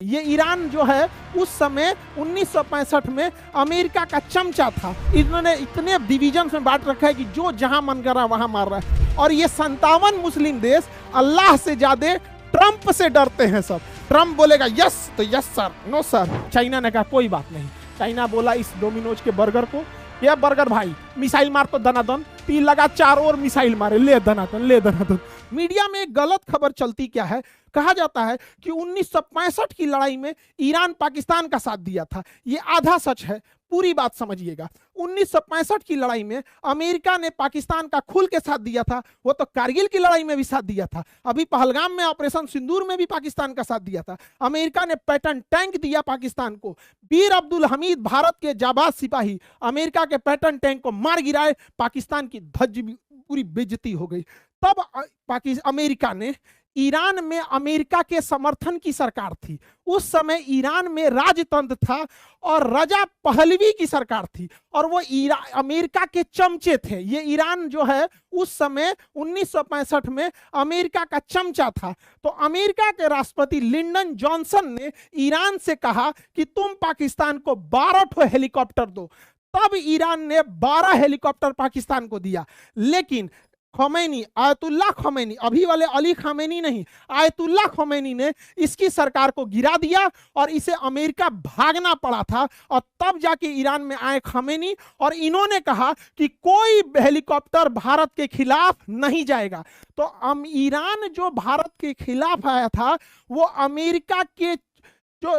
ये ईरान जो है उस समय 1965 में अमेरिका का चमचा था। इन्होंने इतने डिवीजन में बांट रखा है कि जो जहां मन कर रहा है वहां मार रहा है। और ये 57 मुस्लिम देश अल्लाह से ज्यादा ट्रंप से डरते हैं सब। ट्रंप बोलेगा यस तो yes sir, no sir. China ने कहा कोई बात नहीं। चाइना बोला इस डोमिनोज के बर्गर को, ये बर्गर भाई मिसाइल मार तो दनादन, तीन लगा चार और मिसाइल मारे, ले दनादन ले दनादन। मीडिया में एक गलत खबर चलती क्या है, कहा जाता है कि 1965 की लड़ाई में ईरान पाकिस्तान का साथ दिया था। ये आधा सच है, पूरी बात समझिएगा। 1965 की लड़ाई में अमेरिका ने पाकिस्तान का खुल के साथ दिया था। वो तो कारगिल की लड़ाई में भी साथ दिया था, अभी पहलगाम में ऑपरेशन सिंदूर में भी पाकिस्तान का साथ दिया था। अमेरिका ने पैटर्न टैंक दिया पाकिस्तान को। बीर अब्दुल हमीद भारत के जाबाज सिपाही अमेरिका के पैटर्न टैंक को मार गिराए, पाकिस्तान की ध्वज पूरी बेइज्जती हो गई। तब अमेरिका ने, ईरान में अमेरिका के समर्थन की सरकार थी। उस समय ईरान में राजतंत्र था और रजा पहलवी की सरकार थी और वो अमेरिका के चमचे थे। ये ईरान जो है उस समय 1965 में अमेरिका का चमचा था। तो अमेरिका के राष्ट्रपति लिंडन जॉनसन ने ईरान से कहा कि तुम पाकिस्तान को 12 हेलीकॉप्टर दो। तब ईरान ने 12 हेलीकॉप्टर पाकिस्तान को दिया। लेकिन खमैनी, आयतुल्लाह खमैनी, अभी वाले अली खमैनी नहीं, आयतुल्लाह खमैनी ने इसकी सरकार को गिरा दिया और इसे अमेरिका भागना पड़ा था। और तब जाके ईरान में आए खमैनी और इन्होंने कहा कि कोई हेलीकॉप्टर भारत के खिलाफ नहीं जाएगा। तो ईरान जो भारत के खिलाफ आया था वो अमेरिका के जो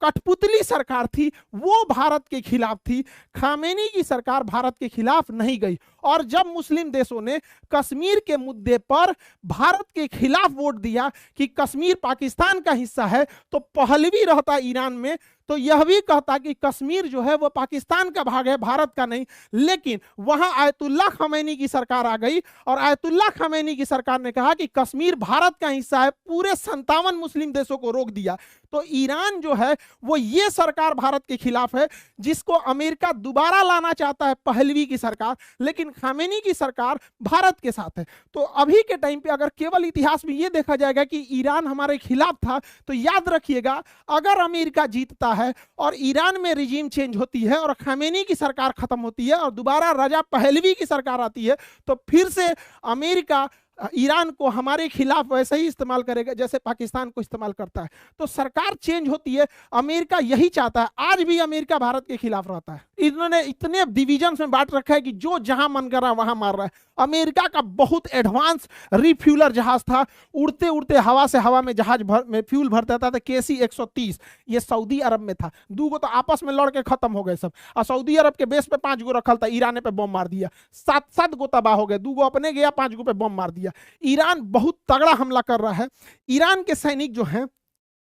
कठपुतली सरकार थी वो भारत के खिलाफ थी। खामेनी की सरकार भारत के खिलाफ नहीं गई। और जब मुस्लिम देशों ने कश्मीर के मुद्दे पर भारत के खिलाफ वोट दिया कि कश्मीर पाकिस्तान का हिस्सा है, तो पहलवी रहता ईरान में तो यह भी कहता कि कश्मीर जो है वो पाकिस्तान का भाग है, भारत का नहीं। लेकिन वहां आयतुल्लाह खमैनी की सरकार आ गई और आयतुल्लाह खमैनी की सरकार ने कहा कि कश्मीर भारत का हिस्सा है, पूरे 57 मुस्लिम देशों को रोक दिया। तो ईरान जो है वो ये सरकार भारत के खिलाफ है जिसको अमेरिका दोबारा लाना चाहता है, पहलवी की सरकार, लेकिन खामेनी की सरकार भारत के साथ है। तो अभी के टाइम पे अगर केवल इतिहास में ये देखा जाएगा कि ईरान हमारे खिलाफ था, तो याद रखिएगा अगर अमेरिका जीतता है और ईरान में रिजीम चेंज होती है और खामेनी की सरकार खत्म होती है और दोबारा रजा पहलवी की सरकार आती है, तो फिर से अमेरिका ईरान को हमारे खिलाफ वैसे ही इस्तेमाल करेगा जैसे पाकिस्तान को इस्तेमाल करता है। तो सरकार चेंज होती है, अमेरिका यही चाहता है। आज भी अमेरिका भारत के खिलाफ रहता है। इन्होंने इतने डिवीजन में बांट रखा है कि जो जहां मन कर रहा है वहां मार रहा है। अमेरिका का बहुत एडवांस रिफ्यूलर जहाज था, उड़ते उड़ते हवा से हवा में जहाज में फ्यूल भरता था। KC 130 ये सऊदी अरब में था। 2 गो तो आपस में लड़ के खत्म हो गए सब। और सऊदी अरब के बेस पे 5 गो रखल था, ईरान पे बम मार दिया। 7 गो तबाह हो गए, 2 गो अपने गया, 5 गो पे बम मार दिया। ईरान बहुत तगड़ा हमला कर रहा है। ईरान के सैनिक जो हैं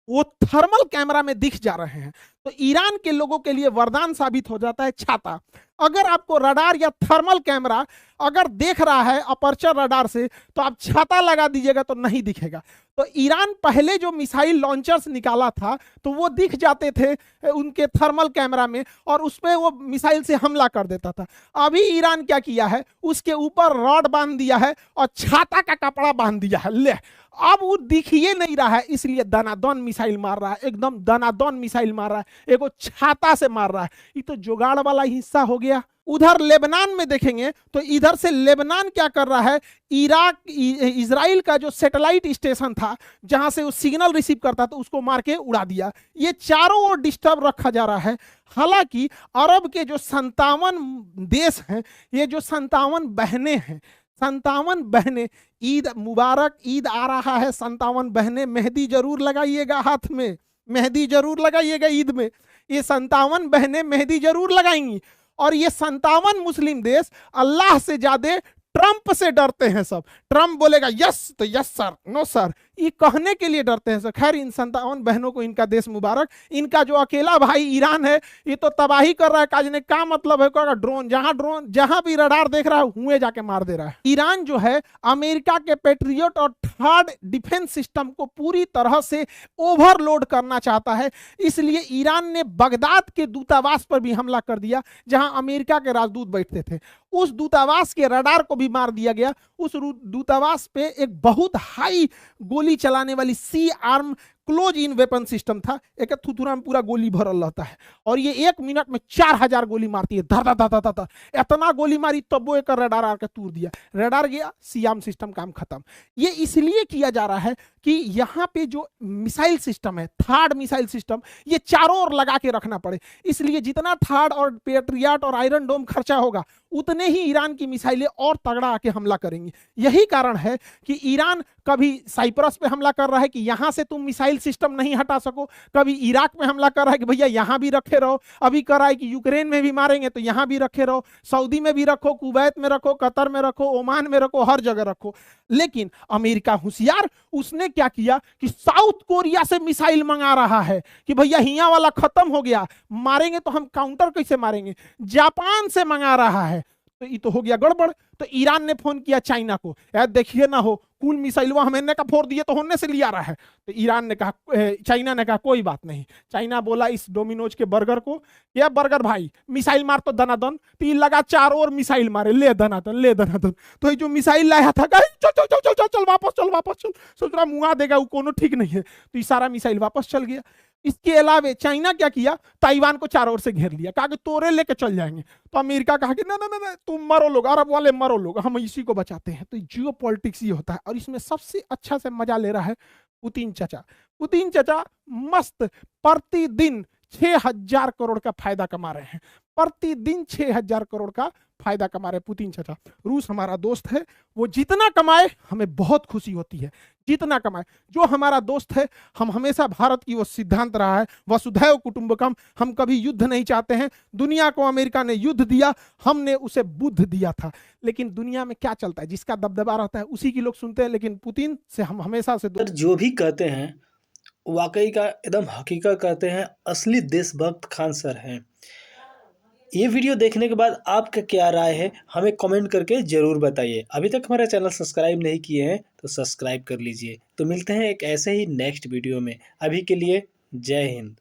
वो थर्मल कैमरा में दिख जा रहे हैं। तो ईरान के लोगों के लिए वरदान साबित हो जाता है छाता। अगर आपको रडार या थर्मल कैमरा अगर देख रहा है अपर्चर रडार से, तो आप छाता लगा दीजिएगा तो नहीं दिखेगा। तो ईरान पहले जो मिसाइल लॉन्चर्स निकाला था तो वो दिख जाते थे उनके थर्मल कैमरा में और उसमें वो मिसाइल से हमला कर देता था। अभी ईरान क्या किया है, उसके ऊपर रॉड बांध दिया है और छाता का कपड़ा बांध दिया है। ले अब वो दिख ही नहीं रहा है, इसलिए दनादन मिसाइल मार रहा है, एकदम दनादन मिसाइल मार रहा है, एगो छाता से मार रहा है। ये तो जुगाड़ वाला हिस्सा हो गया। उधर लेबनान में देखेंगे तो इधर से लेबनान क्या कर रहा है, इजराइल का जो सैटेलाइट स्टेशन था जहां से वो सिग्नल रिसीव करता था उसको मार के उड़ा दिया। ये चारों ओर डिस्टर्ब रखा जा रहा है। हालांकि अरब के जो 57 देश हैं, ये जो 57 बहनें हैं, 57 बहनें, ईद मुबारक, ईद आ रहा है, 57 बहनें मेहंदी जरूर लगाइएगा हाथ में, मेहंदी जरूर लगाइएगा ईद में। ये 57 बहनें मेहंदी जरूर लगाएंगी। और ये 57 मुस्लिम देश अल्लाह से ज्यादा ट्रंप से डरते हैं सब। ट्रंप बोलेगा यस तो यस सर, नो सर, ये कहने के लिए डरते हैं सर। खैर इन 57 बहनों को इनका देश मुबारक। इनका जो अकेला भाई ईरान है ये तो तबाही कर रहा है। काजने का मतलब है ड्रोन जहां भी रडार देख रहा है हुए जाके मार दे रहा है। ईरान जो है अमेरिका के पेट्रियट और थर्ड डिफेंस सिस्टम को पूरी तरह से ओवरलोड करना चाहता है। इसलिए ईरान ने बगदाद के दूतावास पर भी हमला कर दिया जहां अमेरिका के राजदूत बैठते थे। उस दूतावास के रडार को भी मार दिया गया। उस दूतावास पे एक बहुत हाई गोली चलाने वाली सी आर्म क्लोज इन वेपन सिस्टम था, एक थुथुरा में पूरा गोली भरल रहता है और ये 1 मिनट में 4000 गोली मारती है, धर धर धर धर धर। इतना गोली मारी तब वो एक रेडार आके तूर दिया, रेडार गया, सियाम सिस्टम काम खत्म। ये इसलिए किया जा रहा है कि यहाँ पे जो मिसाइल सिस्टम है, थर्ड मिसाइल सिस्टम, ये चारों ओर लगा के रखना पड़े। इसलिए जितना थर्ड और पेट्रियट और आयरन डोम खर्चा होगा उतने ही ईरान की मिसाइलें और तगड़ा आके हमला करेंगी। यही कारण है कि ईरान कभी साइप्रस पे हमला कर रहा है कि यहां से तुम मिसाइल सिस्टम नहीं हटा सको, कभी इराक में हमला कर रहा है कि भैया यहां भी रखे रहो, अभी कर रहा है कि यूक्रेन में भी मारेंगे तो यहां भी रखे रहो, सऊदी में भी रखो, कुवैत में रखो, कतर में रखो, ओमान में रखो, हर जगह रखो। लेकिन अमेरिका होशियार, उसने क्या किया कि साउथ कोरिया से मिसाइल मंगा रहा है कि भैया हिया वाला खत्म हो गया, मारेंगे तो हम काउंटर कैसे मारेंगे। जापान से मंगा रहा है, तो ये तो हो गया गड़बड़। तो ईरान ने फोन किया चाइना को, यार देखिए ना हो, कुल मिसाइल वो हमने का फोड़ दिए तो होने से लिया रहा है। तो ईरान ने कहा, चाइना ने कहा कोई बात नहीं। चाइना बोला इस डोमिनोज के बर्गर को, या बर्गर भाई मिसाइल मार तो दनादन, तो ये लगा चारों ओर मिसाइल मारे, ले दनादन ले दनादन। तो ये जो मिसाइल लाया था, चल चल चल चल चल वापस चल वापस चल, सोच रहा मुआ देगा वो, कोनो ठीक नहीं है। तो ये सारा मिसाइल वापस चल गया। इसके अलावा चाइना क्या किया, ताइवान को चारों ओर से घेर लिया, कहा कि तोरे लेके चल जाएंगे। तो अमेरिका कहा कि ना ना ना, तुम मरो लोग, अरब वाले मरो लोग, हम इसी को बचाते हैं। तो जियो पॉलिटिक्स ये होता है, और इसमें सबसे अच्छा से मजा ले रहा है पुतिन चाचा। पुतिन चाचा मस्त प्रतिदिन 6000 करोड़ का फायदा कमा रहे हैं, प्रतिदिन 6000 करोड़ का फायदा कमा रहे पुतिन चाचा। रूस हमारा दोस्त है, वो जितना कमाए हमें बहुत खुशी होती है, जितना कमाए। जो हमारा दोस्त है, हम हमेशा भारत की वो सिद्धांत रहा है वसुधैव कुटुंबकम, हम कभी युद्ध नहीं चाहते हैं। दुनिया को अमेरिका ने युद्ध दिया, हमने उसे बुद्ध दिया था। लेकिन दुनिया में क्या चलता है, जिसका दबदबा रहता है उसी की लोग सुनते हैं। लेकिन पुतिन से हम हमेशा से जो भी कहते हैं वाकई का एकदम हकीकत कहते हैं, असली देशभक्त खान सर हैं। ये वीडियो देखने के बाद आपका क्या राय है हमें कमेंट करके ज़रूर बताइए। अभी तक हमारा चैनल सब्सक्राइब नहीं किए हैं तो सब्सक्राइब कर लीजिए। तो मिलते हैं एक ऐसे ही नेक्स्ट वीडियो में। अभी के लिए जय हिंद।